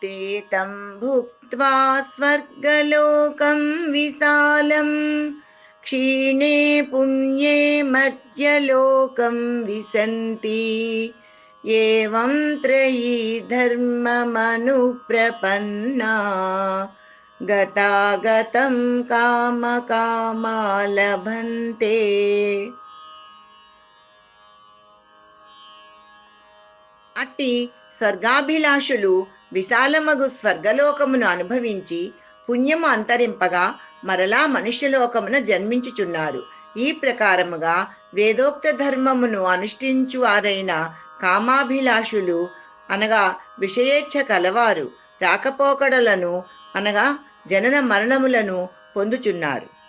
ते तं भुक्त्वा स्वर्गलोकं विशालम् क्षीणे पुण्ये मध्यलोकं विशन्ति एवं त्रयी धर्ममनुप्रपन्ना गतागतं कामकामा लभन्ते. అట్టి స్వర్గాభిలాషులు విశాలమగు స్వర్గలోకమును అనుభవించి పుణ్యము అంతరింపగా మరలా మనుష్యలోకమున జన్మించుచున్నారు. ఈ ప్రకారముగా వేదోక్త ధర్మమును అనుష్ఠించువారైన కామాభిలాషులు అనగా విషయేచ్ఛ కలవారు రాకపోకడలను అనగా జనన మరణములను పొందుచున్నారు.